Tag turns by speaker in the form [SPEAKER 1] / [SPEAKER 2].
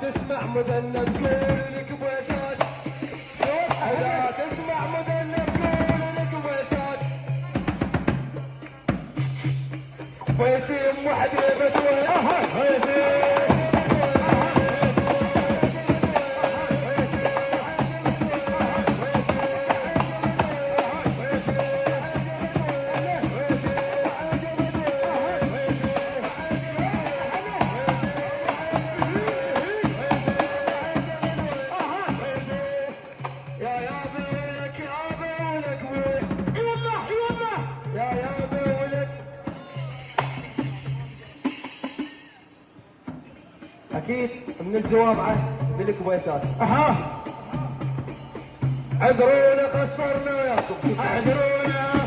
[SPEAKER 1] تسمع مذنب قول لك بويسات، اذا تسمع مذنب قول لك بويسات، ويسيم وحديبة ويسيم اكيد من الزوامعه بالكويسات.
[SPEAKER 2] اها
[SPEAKER 1] عذرونا قصرنا وياكم،
[SPEAKER 2] اعذرونا